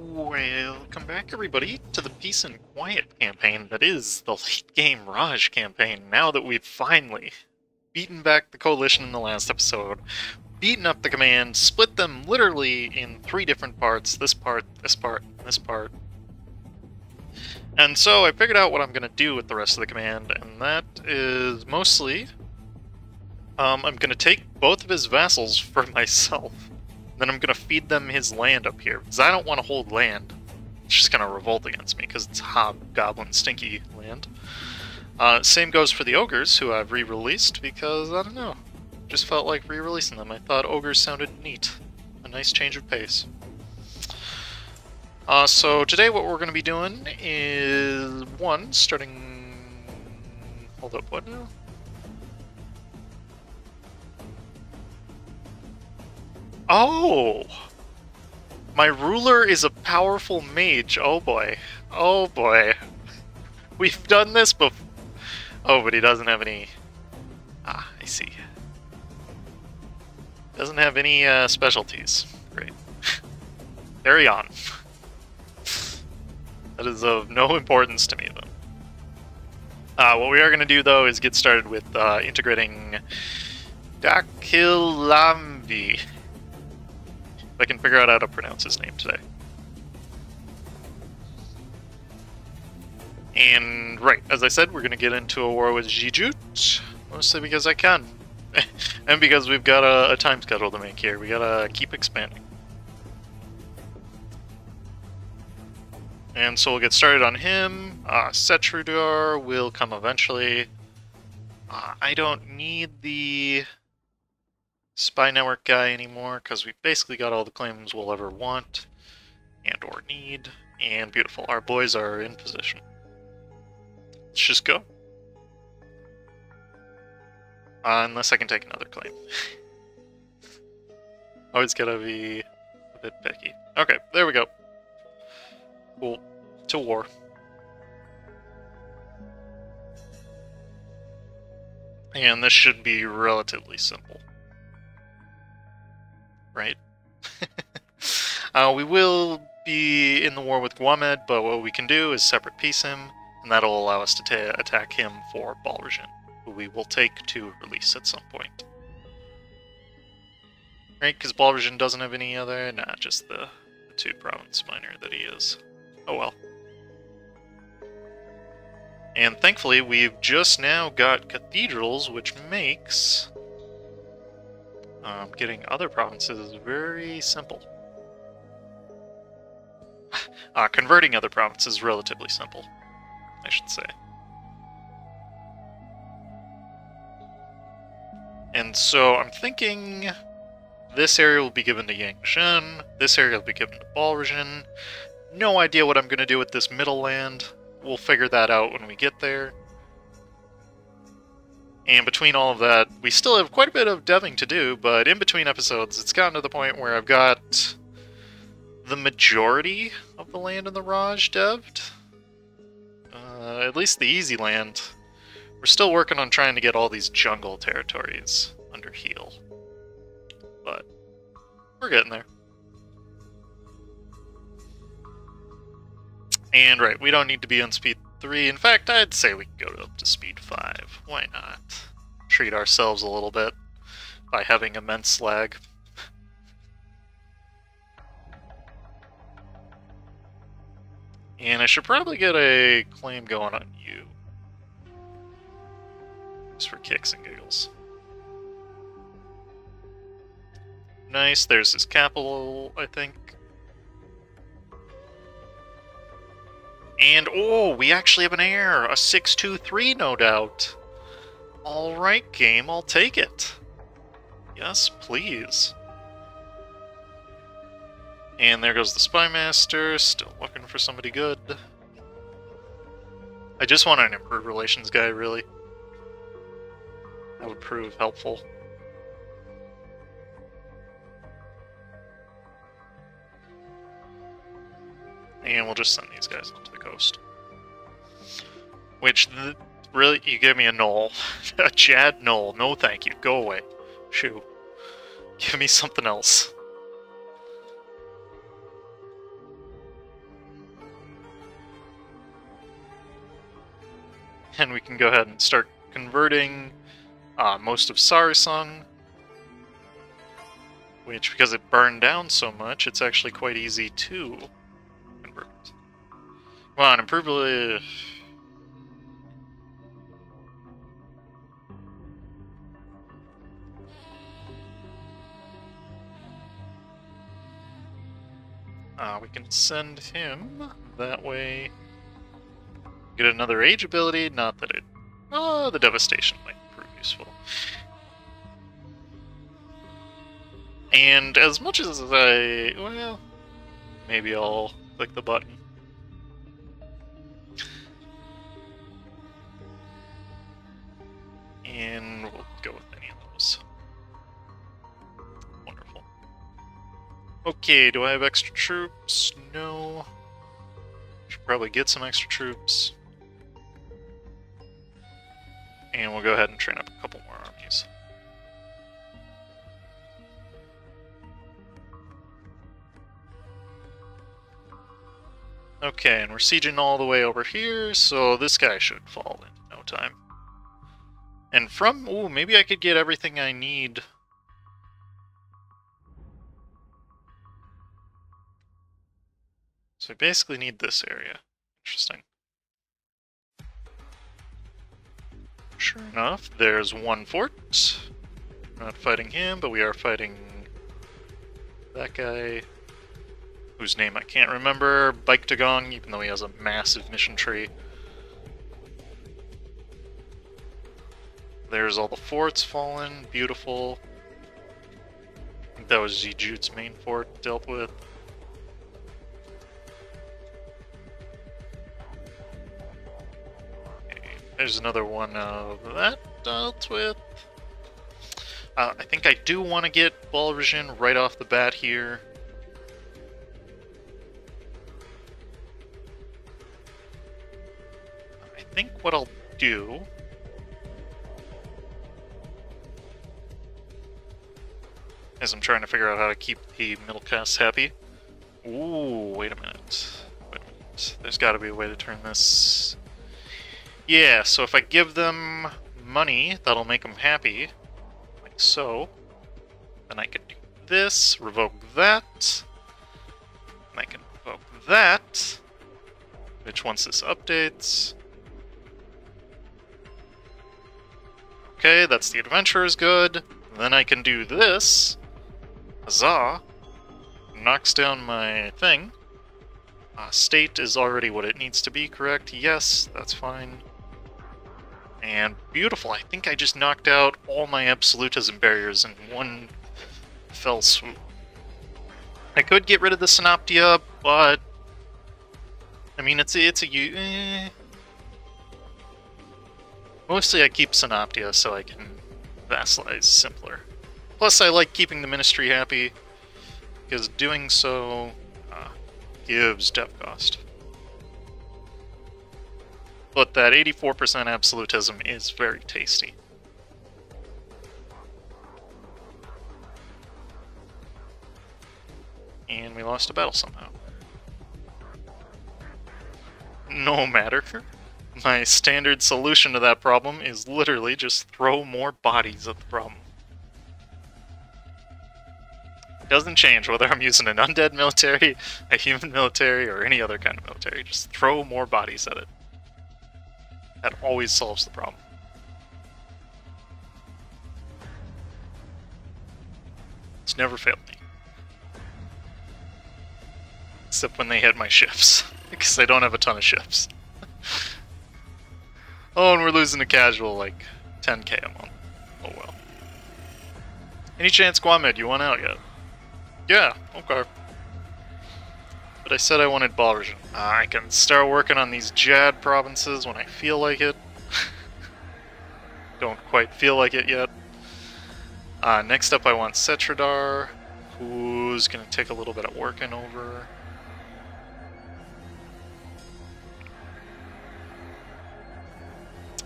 Welcome back, everybody, to the Peace and Quiet campaign that is the late-game Raj campaign, now that we've finally beaten back the Coalition in the last episode, beaten up the command, split them literally in 3 different parts, this part, this part, and this part. And so I figured out what I'm going to do with the rest of the command, and that is mostly, I'm going to take both of his vassals for myself. Then I'm going to feed them his land up here, because I don't want to hold land. It's just going to revolt against me, because it's hobgoblin stinky land. Same goes for the ogres, who I've re-released, because, I don't know, just felt like re-releasing them. I thought ogres sounded neat. A nice change of pace. So today what we're going to be doing is, starting... Hold up, what now? Oh! My ruler is a powerful mage. Oh boy. Oh boy. We've done this before. Oh, but he doesn't have any... Ah, I see. Doesn't have any specialties. Great. Carry on. That is of no importance to me, though. What we are going to do, though, is get started with integrating Dakilamvi. If I can figure out how to pronounce his name today. And, right, as I said, we're going to get into a war with Jijut, mostly because I can. And because we've got a time schedule to make here. We gotta keep expanding. And so we'll get started on him. Setrudar will come eventually. I don't need the spy network guy anymore, because we've basically got all the claims we'll ever want and or need. And beautiful, our boys are in position. Let's just go. Unless I can take another claim. Always gotta be a bit picky. Okay, there we go. Cool. To war. And this should be relatively simple. Right? We will be in the war with Guamed, but what we can do is separate peace him, and that'll allow us to attack him for Balrijin, who we will take to release at some point. Right, because Balrijin doesn't have any other... Nah, just the 2 province minor that he is. Oh well. And thankfully, we've just now got cathedrals, which makes getting other provinces very simple. Converting other provinces is relatively simple, I should say. And so I'm thinking this area will be given to Yanshen, this area will be given to Balrijin. No idea what I'm going to do with this middle land. We'll figure that out when we get there. And between all of that, we still have quite a bit of deving to do, but in between episodes, it's gotten to the point where I've got the majority of the land in the Raj devved. At least the easy land. We're still working on trying to get all these jungle territories under heel. But we're getting there. And right, we don't need to be on speed 3. In fact, I'd say we can go up to speed 5. Why not? Treat ourselves a little bit by having immense lag. And I should probably get a claim going on you. Just for kicks and giggles. Nice, there's his capital, I think. And, oh, we actually have an heir! A 6-2-3, no doubt! Alright, game, I'll take it. Yes, please. And there goes the Spy Master, still looking for somebody good. I just want an improved relations guy, really. That would prove helpful. And we'll just send these guys onto the coast. Which, really, you gave me a null. A Chad null. No thank you. Go away. Shoo. Give me something else. And we can go ahead and start converting most of Sarisang, which, because it burned down so much, it's actually quite easy to convert. Come on, improve the... we can send him that way. Get another age ability, not that it... Oh, the devastation might prove useful. And as much as I... Well, maybe I'll click the button. And we'll go with any of those. Wonderful. Okay, do I have extra troops? No. Should probably get some extra troops. And we'll go ahead and train up a couple more armies. Okay, and we're sieging all the way over here, so this guy should fall in no time. And from... Ooh, maybe I could get everything I need. So I basically need this area. Interesting. Sure enough, there's one fort. We're not fighting him, but we are fighting that guy, whose name I can't remember, Bike Dagong, even though he has a massive mission tree. There's all the forts fallen, beautiful. I think that was Zijut's main fort dealt with. There's another one of that dealt with. I think I do want to get Balrijin right off the bat here. I think what I'll do... is I'm trying to figure out how to keep the middle caste happy. Ooh, wait a minute. Wait a minute. There's got to be a way to turn this... Yeah, so if I give them money, that'll make them happy, like so. Then I can do this, revoke that, and I can revoke that, which once this updates... Okay, that's the adventurer's good. Then I can do this. Huzzah! Knocks down my thing. State is already what it needs to be, correct? Yes, that's fine. And beautiful, I think I just knocked out all my absolutism barriers in one fell swoop. I could get rid of the Synoptia, but... I mean, it's a... Mostly I keep Synoptia so I can vassalize simpler. Plus I like keeping the Ministry happy, because doing so gives dev cost. But that 84% absolutism is very tasty. And we lost a battle somehow. No matter. My standard solution to that problem is literally just throw more bodies at the problem. It doesn't change whether I'm using an undead military, a human military, or any other kind of military. Just throw more bodies at it. That always solves the problem. It's never failed me. Except when they hit my ships, because I don't have a ton of ships. Oh, and we're losing a casual, like, 10k a month. Oh well. Any chance, Guamed, you want out yet? Yeah, okay. But I said I wanted Balrijin. I can start working on these Jad provinces when I feel like it. Don't quite feel like it yet. Next up I want Setradar, who's going to take a little bit of working over.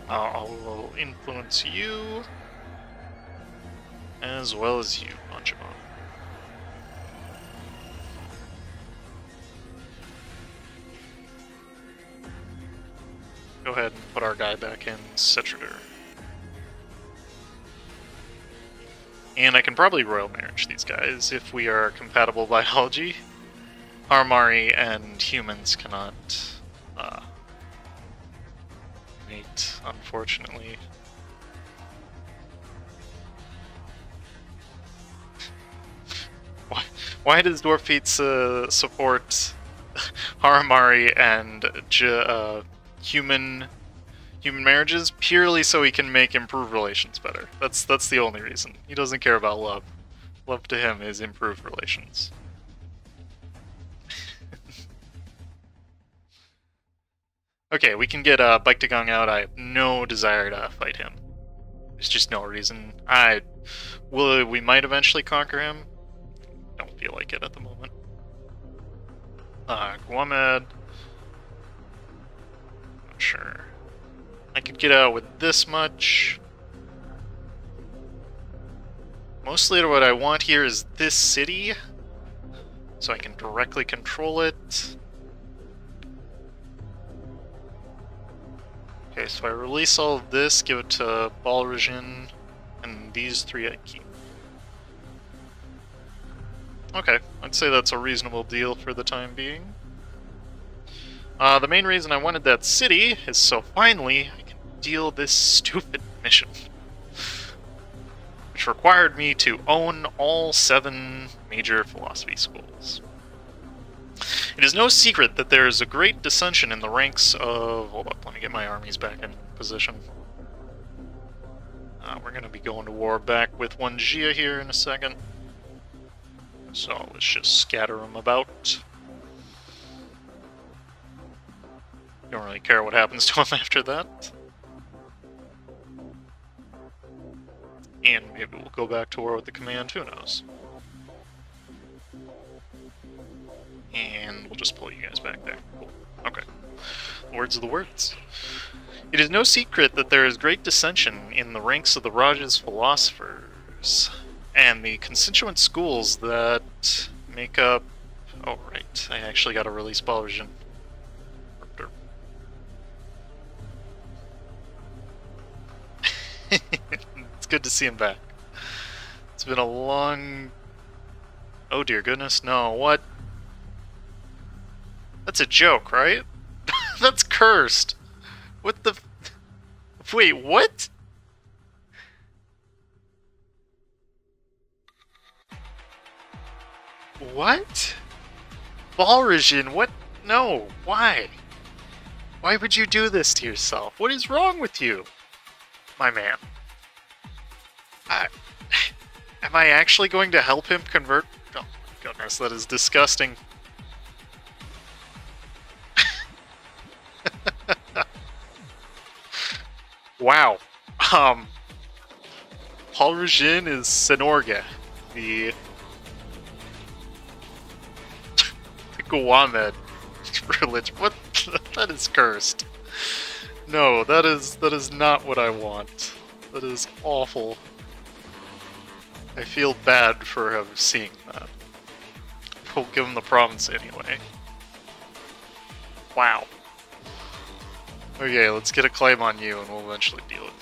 I'll influence you, as well as you, Anbennar. go ahead and put our guy back in Citrader. And I can probably royal marriage these guys if we are compatible biology. Harimraj and humans cannot mate, unfortunately. Why does Dwarf Pizza support Harimraj and human marriages? Purely so he can make improved relations better. That's the only reason. He doesn't care about love. Love to him is improved relations. Okay, we can get Bike to Gong out. I have no desire to fight him. There's just no reason. We might eventually conquer him. Don't feel like it at the moment. Guamed. Not sure. I could get out with this much. Mostly what I want here is this city, so I can directly control it. Okay, so I release all of this, give it to Balrijin, and these three I keep. Okay, I'd say that's a reasonable deal for the time being. The main reason I wanted that city is so finally I can deal this stupid mission, which required me to own all 7 major philosophy schools. It is no secret that there is a great dissension in the ranks of... Hold up, let me get my armies back in position. We're going to be going to war back with 1 Jia here in a second. So let's just scatter them about. Don't really care what happens to them after that. And maybe we'll go back to war with the command, who knows. And we'll just pull you guys back there. Cool. Okay. Words of the words. It is no secret that there is great dissension in the ranks of the Raj's philosophers, and the constituent schools that make up... Oh, right. I actually got to release Balrijin. It's good to see him back. It's been a long... Oh dear goodness, no, what? That's a joke, right? That's cursed! What the... Wait, what? What? Balrijin, what? No, why? Why would you do this to yourself? What is wrong with you, my man? Am I actually going to help him convert? Oh my goodness, that is disgusting. Wow. Balrijin is Senorga, the Guamed religion. What? That is cursed. No, that is not what I want. That is awful. I feel bad for him seeing that. We'll give him the province anyway. Wow. Okay, let's get a claim on you and we'll eventually deal with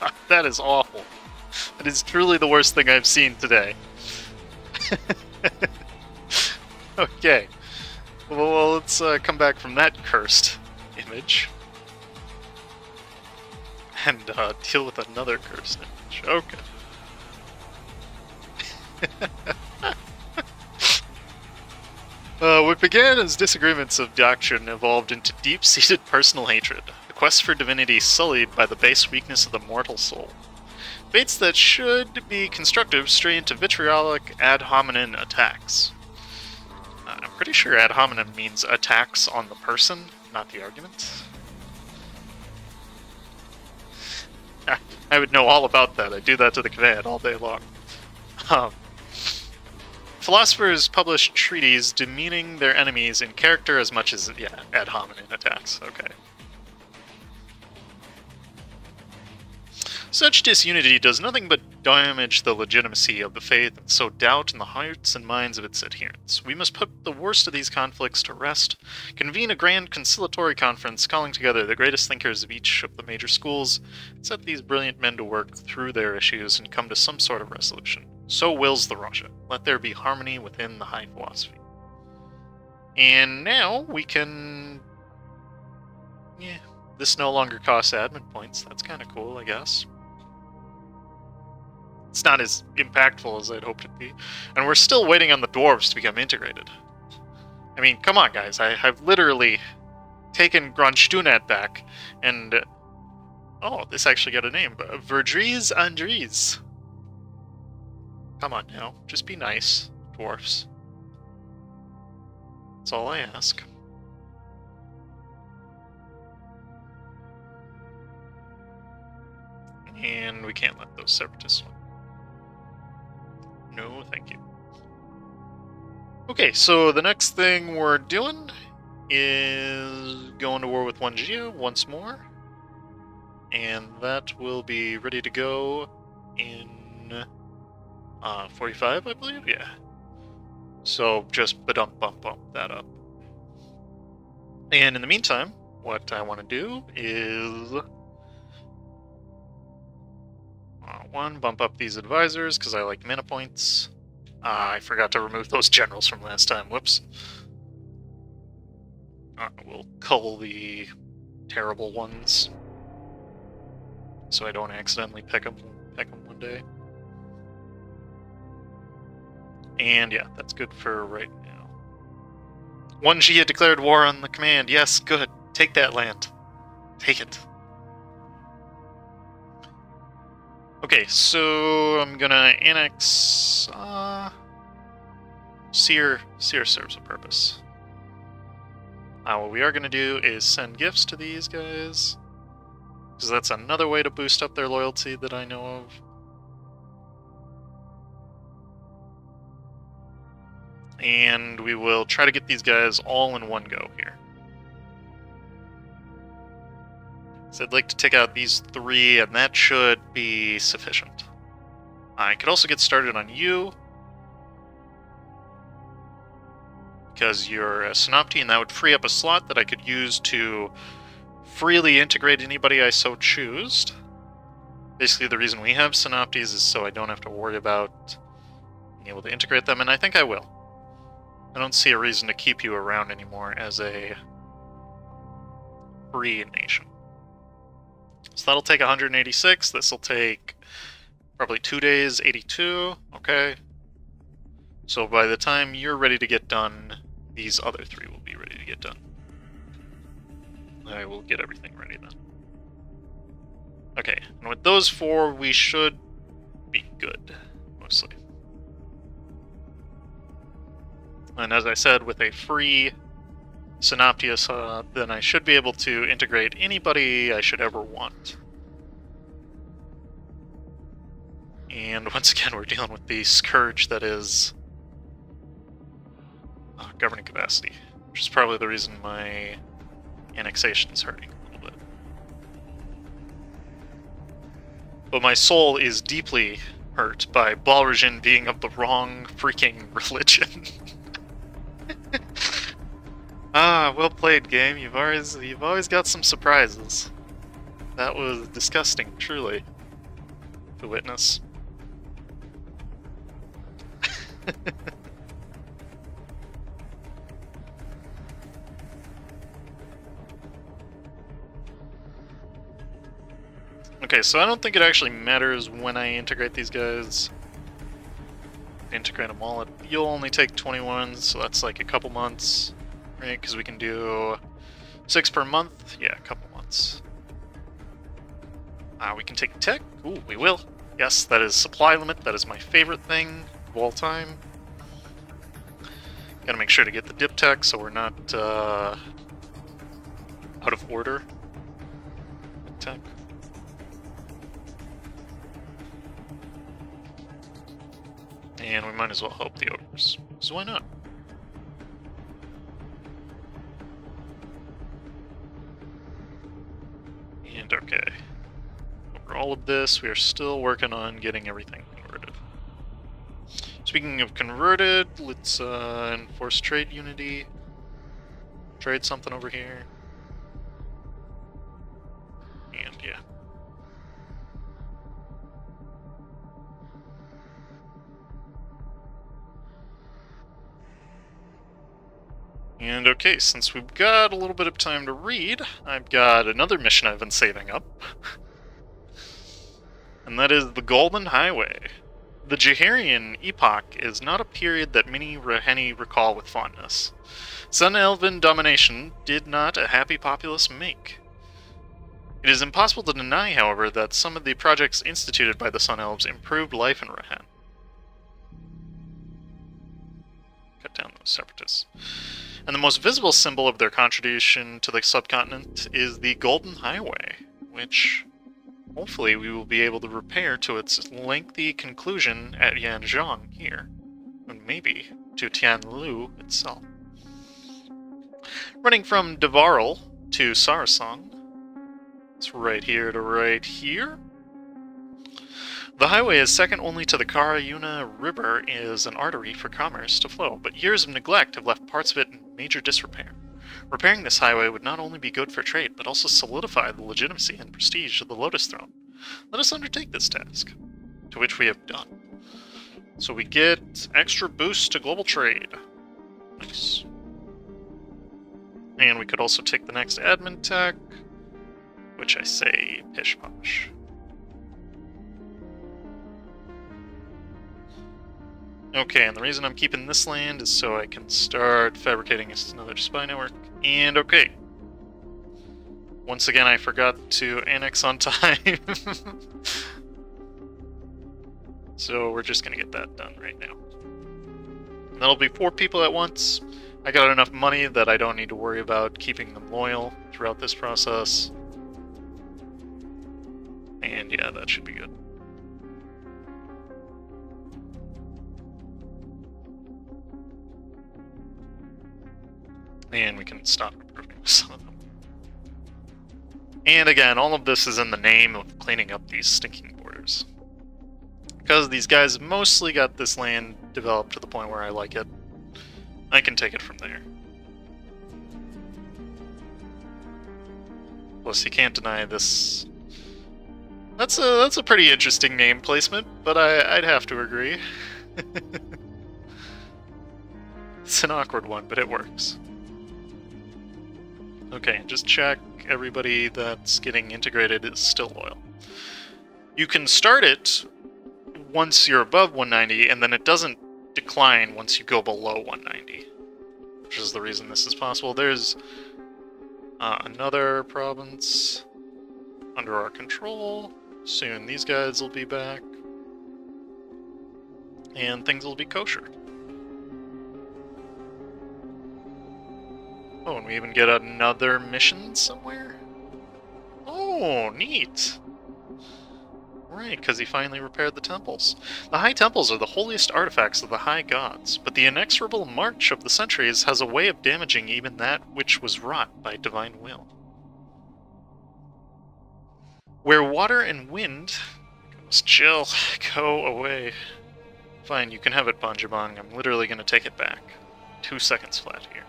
you. That is awful. That is truly the worst thing I've seen today. Okay. Well, let's come back from that cursed image. And deal with another cursed image. Okay. What began as disagreements of doctrine evolved into deep-seated personal hatred, a quest for divinity sullied by the base weakness of the mortal soul. Debates that should be constructive stray into vitriolic ad hominem attacks. I'm pretty sure ad hominem means attacks on the person, not the argument. I would know all about that. I do that to the command all day long. Philosophers publish treatises demeaning their enemies in character as much as, yeah, ad hominem attacks. Okay. Such disunity does nothing but damage the legitimacy of the faith and sow doubt in the hearts and minds of its adherents. We must put the worst of these conflicts to rest, convene a grand conciliatory conference calling together the greatest thinkers of each of the major schools, and set these brilliant men to work through their issues and come to some sort of resolution. So wills the Russia. Let there be harmony within the high philosophy. And now we can... yeah, this no longer costs admin points. That's kind of cool, I guess. It's not as impactful as I'd hoped it'd be. And we're still waiting on the dwarves to become integrated. I mean, come on, guys. I've literally taken back, and... oh, this actually got a name. Verdries Andries. Come on now. Just be nice, dwarfs. That's all I ask. And we can't let those separatists win. No, thank you. Okay, so the next thing we're doing is going to war with Wanjia once more. And that will be ready to go in 45, I believe? Yeah. So just bump that up. And in the meantime, what I want to do is... one, bump up these advisors, because I like mana points. I forgot to remove those generals from last time. Whoops. We'll cull the terrible ones, so I don't accidentally pick them one day. And yeah, that's good for right now. Wanjia declared war on the command. Yes, good. Take that land. Take it. Okay, so I'm gonna annex... Seer serves a purpose. What we are gonna do is send gifts to these guys, because that's another way to boost up their loyalty that I know of. And we will try to get these guys all in one go here. So I'd like to take out these three, and that should be sufficient. I could also get started on you, because you're a Synopti, and that would free up a slot that I could use to freely integrate anybody I so choose. Basically, the reason we have Synoptis is so I don't have to worry about being able to integrate them, and I think I will. I don't see a reason to keep you around anymore as a free nation. So that'll take 186. This will take probably 2 days, 82. Okay. So by the time you're ready to get done, these other three will be ready to get done. I will get everything ready then. Okay, and with those four, we should be good, mostly. And as I said, with a free Synoptius, then I should be able to integrate anybody I should ever want. And once again, we're dealing with the scourge that is governing capacity, which is probably the reason my annexation is hurting a little bit. But my soul is deeply hurt by Balrijin being of the wrong freaking religion. Well played, game. You've always got some surprises. That was disgusting, truly, to witness. Okay, so I don't think it actually matters when I integrate these guys. Integrate them all. You'll only take 21, so that's like a couple months, right? Because we can do 6 per month. Yeah, a couple months. We can take tech. Ooh, we will. Yes, that is supply limit. That is my favorite thing of all time. Gotta make sure to get the dip tech so we're not out of order. Tech. And we might as well help the ogres, so why not? And okay. For all of this, we are still working on getting everything converted. Speaking of converted, let's enforce trade unity. Trade something over here. And yeah. And okay, since we've got a little bit of time to read, I've got another mission I've been saving up. And that is the Golden Highway. The Jaharian epoch is not a period that many Raheni recall with fondness. Sun Elven domination did not a happy populace make. It is impossible to deny, however, that some of the projects instituted by the Sun Elves improved life in Rahan. Cut down those separatists. And the most visible symbol of their contribution to the subcontinent is the Golden Highway, which hopefully we will be able to repair to its lengthy conclusion at Yanshen here, and maybe to Tianlu itself. Running from Devaril to Sarasang, it's right here to right here. The highway is second only to the Karayuna River is an artery for commerce to flow, but years of neglect have left parts of it in major disrepair. Repairing this highway would not only be good for trade, but also solidify the legitimacy and prestige of the Lotus Throne. Let us undertake this task, to which we have done. So we get extra boost to global trade. Nice. And we could also take the next admin tech, which I say pish-posh. Okay, and the reason I'm keeping this land is so I can start fabricating another spy network. And okay. Once again, I forgot to annex on time. So we're just gonna get that done right now. That'll be 4 people at once. I got enough money that I don't need to worry about keeping them loyal throughout this process. And yeah, that should be good. And we can stop improving some of them. And again, all of this is in the name of cleaning up these stinking borders. Because these guys mostly got this land developed to the point where I like it, I can take it from there. Plus, you can't deny this. That's a pretty interesting name placement, but I'd have to agree. It's an awkward one, but it works. Okay, just check everybody that's getting integrated is still loyal. You can start it once you're above 190, and then it doesn't decline once you go below 190, which is the reason this is possible. There's another province under our control. Soon these guys will be back, and things will be kosher. Oh, and we even get another mission somewhere? Oh, neat! Right, because he finally repaired the temples. The High Temples are the holiest artifacts of the High Gods, but the inexorable march of the centuries has a way of damaging even that which was wrought by divine will. Where water and wind... Just chill, go away. Fine, you can have it, Banjabang. I'm literally going to take it back. 2 seconds flat here.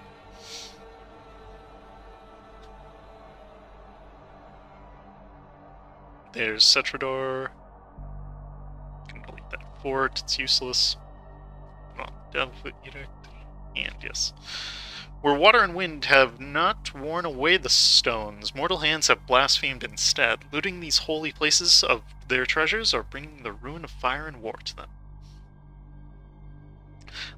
There's Cetrador. Can delete that fort, it's useless. Well, Devilfoot Edict. And yes. Where water and wind have not worn away the stones, mortal hands have blasphemed instead, looting these holy places of their treasures or bringing the ruin of fire and war to them.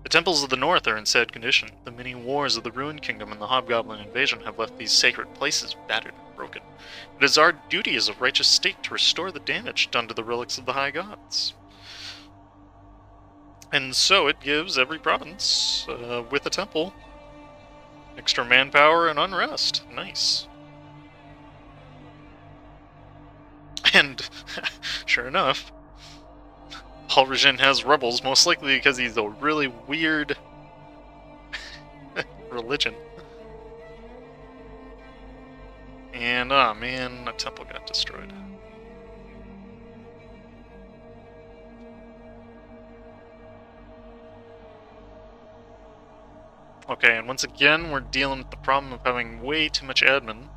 The temples of the north are in sad condition. The many wars of the ruined kingdom and the hobgoblin invasion have left these sacred places battered and broken. It is our duty as a righteous state to restore the damage done to the relics of the high gods. And so it gives every province, with a temple, extra manpower and unrest. Nice. And, sure enough, Balrijin has rebels, most likely because he's a really weird religion. And, oh man, a temple got destroyed. Okay, and once again, we're dealing with the problem of having way too much admin.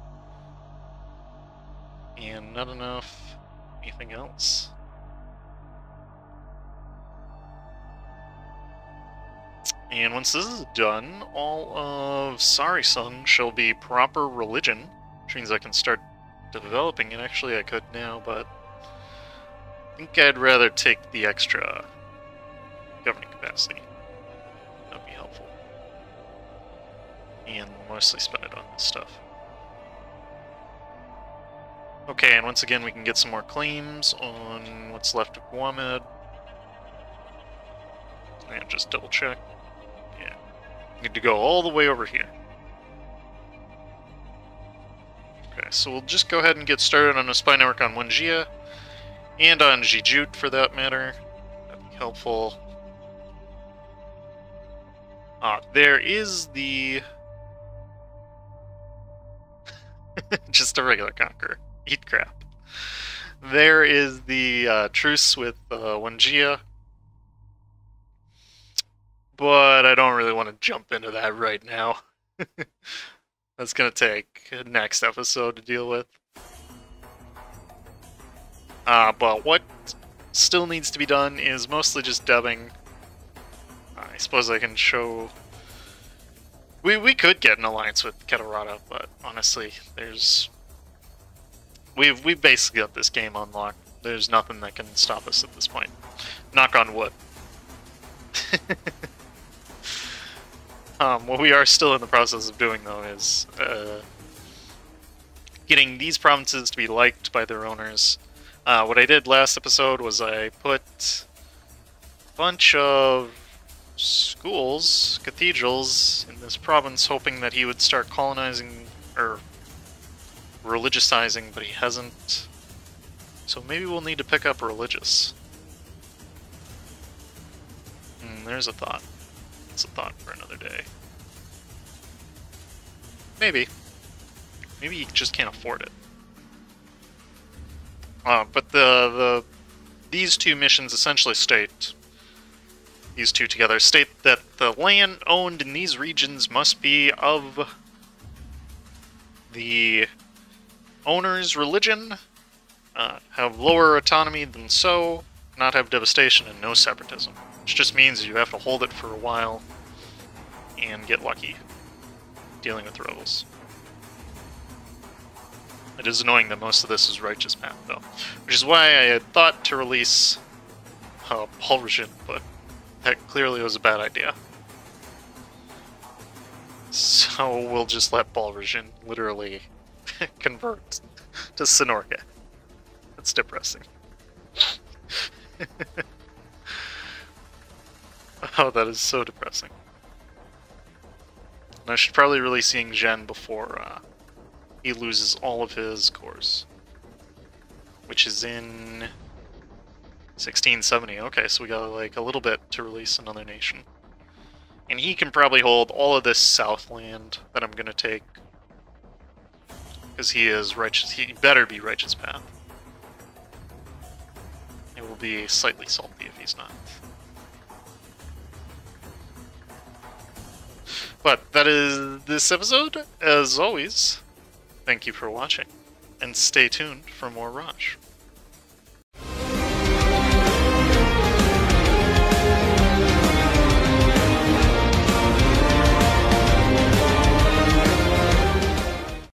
And not enough anything else. And once this is done, all of Sarisung shall be proper religion, which means I can start developing it. Actually, I could now, but I think I'd rather take the extra governing capacity. That would be helpful. And mostly spend it on this stuff. Okay, and once again we can get some more claims on what's left of Guamed. And just double check. Yeah. Need to go all the way over here. Okay, so we'll just go ahead and get started on a spy network on Wenjia. And on Jijut, for that matter. That'd be helpful. There is the... just a regular conqueror. Eat crap. There is the truce with Wenjia. But I don't really want to jump into that right now. That's going to take next episode to deal with. But what still needs to be done is mostly just dubbing. I suppose I can show... We could get an alliance with Kedarata, but honestly, there's... We've basically got this game on lock. There's nothing that can stop us at this point. Knock on wood. What we are still in the process of doing, though, is getting these provinces to be liked by their owners. What I did last episode was I put a bunch of schools, cathedrals, in this province, hoping that he would start colonizing, or religiousizing, but he hasn't. So maybe we'll need to pick up religious. There's a thought. It's a thought for another day. Maybe. Maybe you just can't afford it. But these two missions essentially state, these two together, state that the land owned in these regions must be of the owner's religion, have lower autonomy than so, not have devastation, and no separatism. Which just means you have to hold it for a while and get lucky dealing with rebels. It is annoying that most of this is righteous path, though. Which is why I had thought to release Balrijin, but that clearly was a bad idea. So we'll just let Balrijin literally convert to Sinorga. That's depressing. Oh, that is so depressing. And I should probably release Yangzhen before he loses all of his cores. Which is in 1670. Okay, so we got like a little bit to release another nation. And he can probably hold all of this Southland that I'm gonna take. Because he is righteous. He better be righteous path. It will be slightly salty if he's not. But that is this episode. As always, thank you for watching, and stay tuned for more Raj.